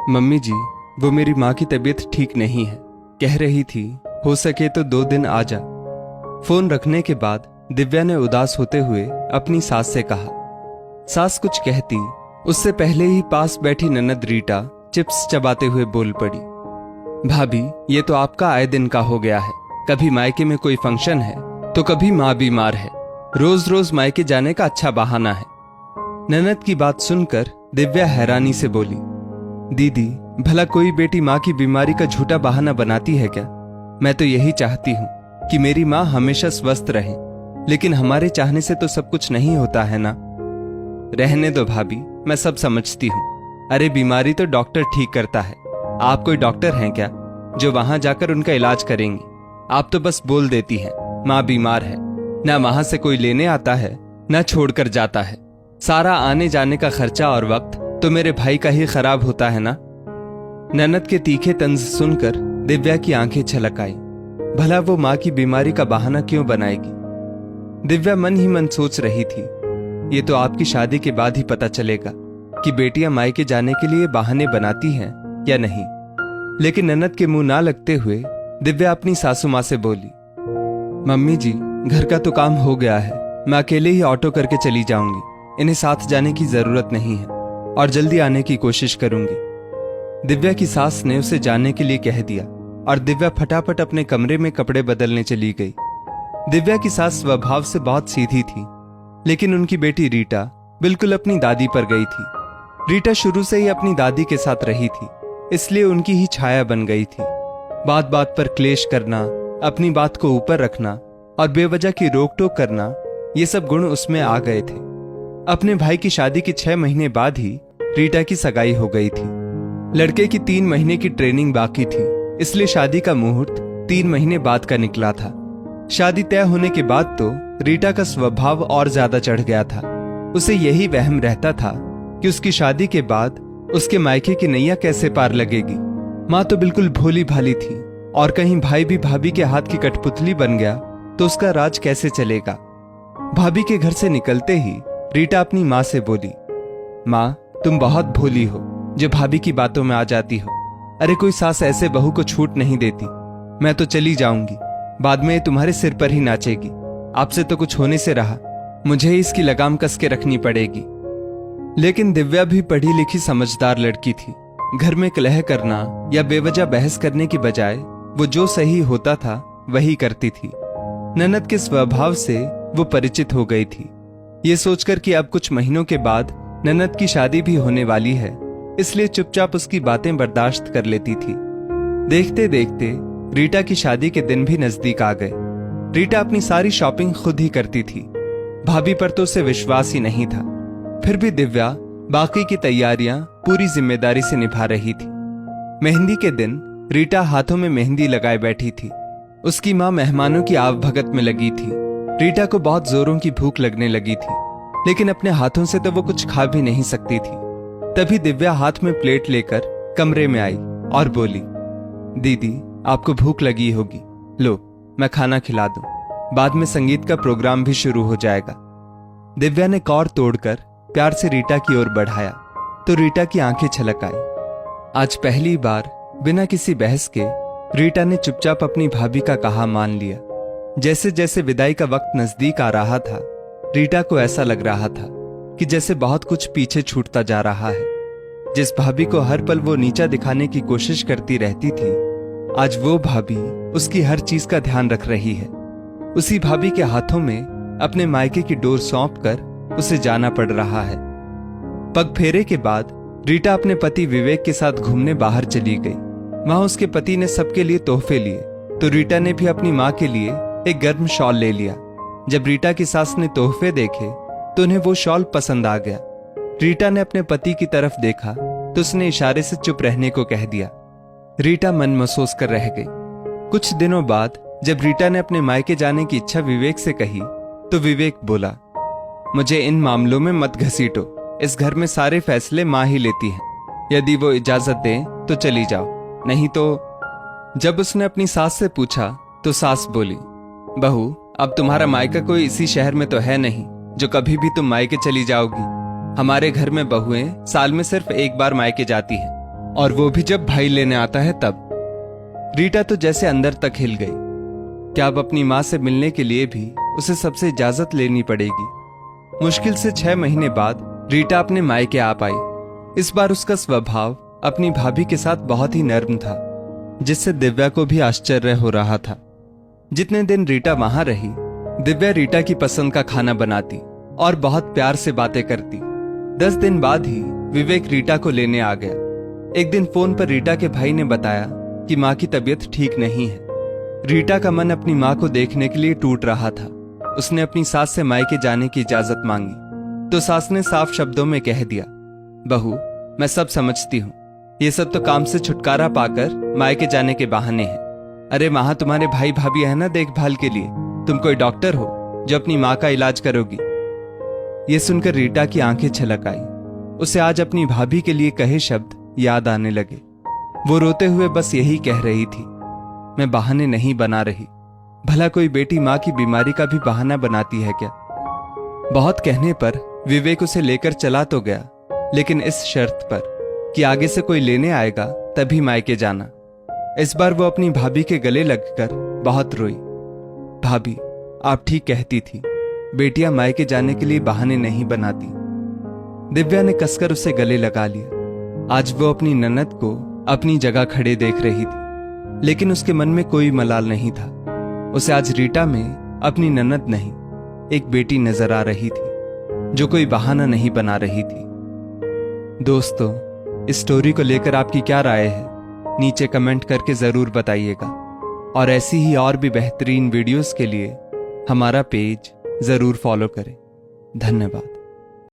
Mummy जी, वो मेरी माँ की तबीयत ठीक नहीं है। कह रही थी हो सके तो 2 दिन आ जा। फोन रखने के बाद दिव्या ने उदास होते हुए अपनी सास से कहा। सास कुछ कहती उससे पहले ही पास बैठी ननद रीटा चिप्स चबाते हुए बोल पड़ी। भाभी, ये तो आपका आए दिन का हो गया है। कभी मायके में कोई फंक्शन है तो कभी माँ बीमार है। रोज रोज मायके जाने का अच्छा बहाना है। ननद की बात सुनकर दिव्या हैरानी से बोली, दीदी, भला कोई बेटी माँ की बीमारी का झूठा बहाना बनाती है क्या? मैं तो यही चाहती हूँ कि मेरी माँ हमेशा स्वस्थ रहे, लेकिन हमारे चाहने से तो सब कुछ नहीं होता है ना। रहने दो भाभी, मैं सब समझती हूँ। अरे बीमारी तो डॉक्टर ठीक करता है। आप कोई डॉक्टर हैं क्या जो वहां जाकर उनका इलाज करेंगी? आप तो बस बोल देती हैं माँ बीमार है। ना वहां से कोई लेने आता है ना छोड़कर जाता है। सारा आने जाने का खर्चा और वक्त तो मेरे भाई का ही खराब होता है ना। ननद के तीखे तंज सुनकर दिव्या की आंखें छलक आई। भला वो माँ की बीमारी का बहाना क्यों बनाएगी? दिव्या मन ही मन सोच रही थी, ये तो आपकी शादी के बाद ही पता चलेगा कि बेटियां मायके जाने के लिए बहाने बनाती हैं या नहीं। लेकिन ननद के मुंह ना लगते हुए दिव्या अपनी सासू माँ से बोली, मम्मी जी, घर का तो काम हो गया है। मैं अकेले ही ऑटो करके चली जाऊंगी। इन्हें साथ जाने की जरूरत नहीं है और जल्दी आने की कोशिश करूंगी। दिव्या की सास ने उसे जाने के लिए कह दिया और दिव्या फटाफट अपने कमरे में कपड़े बदलने चली गई। दिव्या की सास स्वभाव से बहुत सीधी थी, लेकिन उनकी बेटी रीटा बिल्कुल अपनी दादी पर गई थी। रीटा शुरू से ही अपनी दादी के साथ रही थी, इसलिए उनकी ही छाया बन गई थी। बात बात पर क्लेश करना, अपनी बात को ऊपर रखना और बेवजह की रोक टोक करना, ये सब गुण उसमें आ गए थे। अपने भाई की शादी के 6 महीने बाद ही रीटा की सगाई हो गई थी। लड़के की 3 महीने की ट्रेनिंग बाकी थी, इसलिए शादी का मुहूर्त 3 महीने बाद का निकला था। शादी तय होने के बाद तो रीटा का स्वभाव और ज्यादा चढ़ गया था। उसे यही वहम रहता था कि उसकी शादी के बाद उसके मायके की नैया कैसे पार लगेगी। माँ तो बिल्कुल भोली भाली थी, और कहीं भाई भी भाभी के हाथ की कठपुतली बन गया तो उसका राज कैसे चलेगा। भाभी के घर से निकलते ही रीटा अपनी माँ से बोली, माँ, तुम बहुत भोली हो जो भाभी की बातों में आ जाती हो। अरे कोई सास ऐसे बहू को छूट नहीं देती। मैं तो चली जाऊंगी, बाद में तुम्हारे सिर पर ही नाचेगी। आपसे तो कुछ होने से रहा, मुझे ही इसकी लगाम कस के रखनी पड़ेगी। लेकिन दिव्या भी पढ़ी लिखी समझदार लड़की थी। घर में कलह करना या बेवजह बहस करने की बजाय वो जो सही होता था वही करती थी। ननद के स्वभाव से वो परिचित हो गई थी। ये सोचकर कि अब कुछ महीनों के बाद ननद की शादी भी होने वाली है, इसलिए चुपचाप उसकी बातें बर्दाश्त कर लेती थी। देखते देखते रीटा की शादी के दिन भी नजदीक आ गए। रीटा अपनी सारी शॉपिंग खुद ही करती थी। भाभी पर तो उसे विश्वास ही नहीं था। फिर भी दिव्या बाकी की तैयारियां पूरी जिम्मेदारी से निभा रही थी। मेहंदी के दिन रीटा हाथों में मेहंदी लगाए बैठी थी। उसकी माँ मेहमानों की आवभगत में लगी थी। रीटा को बहुत जोरों की भूख लगने लगी थी, लेकिन अपने हाथों से तो वो कुछ खा भी नहीं सकती थी। तभी दिव्या हाथ में प्लेट लेकर कमरे में आई और बोली, दीदी, आपको भूख लगी होगी, लो मैं खाना खिला दूं। बाद में संगीत का प्रोग्राम भी शुरू हो जाएगा। दिव्या ने कौर तोड़कर प्यार से रीटा की ओर बढ़ाया तो रीटा की आंखें छलक आई। आज पहली बार बिना किसी बहस के रीटा ने चुपचाप अपनी भाभी का कहा मान लिया। जैसे जैसे विदाई का वक्त नजदीक आ रहा था, रीटा को ऐसा लग रहा था कि जैसे बहुत कुछ पीछे छूटता जा रहा है। जिस भाभी को हर पल वो नीचा दिखाने की कोशिश करती रहती थी, आज वो भाभी उसकी हर चीज का ध्यान रख रही है। उसी भाभी के हाथों में अपने मायके की डोर सौंपकर उसे जाना पड़ रहा है। पग फेरे के बाद रीटा अपने पति विवेक के साथ घूमने बाहर चली गई। वहां उसके पति ने सबके लिए तोहफे लिए, तो रीटा ने भी अपनी माँ के लिए एक गर्म शॉल ले लिया। जब रीटा की सास ने तोहफे देखे तो उन्हें वो शॉल पसंद आ गया। रीटा ने अपने पति की तरफ देखा तो उसने इशारे से चुप रहने को कह दिया। रीटा मन महसूस कर रह गई। कुछ दिनों बाद जब रीटा ने अपने मायके जाने की इच्छा विवेक से कही तो विवेक बोला, मुझे इन मामलों में मत घसीटो। इस घर में सारे फैसले माँ ही लेती हैं। यदि वो इजाजत दें तो चली जाओ, नहीं तो। जब उसने अपनी सास से पूछा तो सास बोली, बहू, अब तुम्हारा मायका कोई इसी शहर में तो है नहीं जो कभी भी तुम मायके चली जाओगी। हमारे घर में बहुएं साल में सिर्फ एक बार मायके जाती हैं। और वो भी जब भाई लेने आता है तब। रीटा तो जैसे अंदर तक हिल गई। क्या अब अपनी माँ से मिलने के लिए भी उसे सबसे इजाजत लेनी पड़ेगी? मुश्किल से 6 महीने बाद रीटा अपने मायके आ पाई। इस बार उसका स्वभाव अपनी भाभी के साथ बहुत ही नर्म था, जिससे दिव्या को भी आश्चर्य हो रहा था। जितने दिन रीटा वहां रही, दिव्या रीटा की पसंद का खाना बनाती और बहुत प्यार से बातें करती। 10 दिन बाद ही विवेक रीटा को लेने आ गया। एक दिन फोन पर रीटा के भाई ने बताया कि माँ की तबीयत ठीक नहीं है। रीटा का मन अपनी माँ को देखने के लिए टूट रहा था। उसने अपनी सास से मायके जाने की इजाजत मांगी तो सास ने साफ शब्दों में कह दिया, बहू, मैं सब समझती हूँ, ये सब तो काम से छुटकारा पाकर मायके जाने के बहाने हैं। अरे वहां तुम्हारे भाई भाभी है ना देखभाल के लिए, तुम कोई डॉक्टर हो जो अपनी माँ का इलाज करोगी। ये सुनकर रीटा की आंखें छलक आई। उसे आज अपनी भाभी के लिए कहे शब्द याद आने लगे। वो रोते हुए बस यही कह रही थी, मैं बहाने नहीं बना रही। भला कोई बेटी माँ की बीमारी का भी बहाना बनाती है क्या? बहुत कहने पर विवेक उसे लेकर चला तो गया, लेकिन इस शर्त पर कि आगे से कोई लेने आएगा तभी मायके जाना। इस बार वो अपनी भाभी के गले लगकर बहुत रोई। भाभी, आप ठीक कहती थी, बेटियां मायके जाने के लिए बहाने नहीं बनाती। दिव्या ने कसकर उसे गले लगा लिया। आज वो अपनी ननद को अपनी जगह खड़े देख रही थी, लेकिन उसके मन में कोई मलाल नहीं था। उसे आज रीटा में अपनी ननद नहीं, एक बेटी नजर आ रही थी जो कोई बहाना नहीं बना रही थी। दोस्तों, इस स्टोरी को लेकर आपकी क्या राय है? नीचे कमेंट करके जरूर बताइएगा। और ऐसी ही और भी बेहतरीन वीडियोस के लिए हमारा पेज जरूर फॉलो करें। धन्यवाद।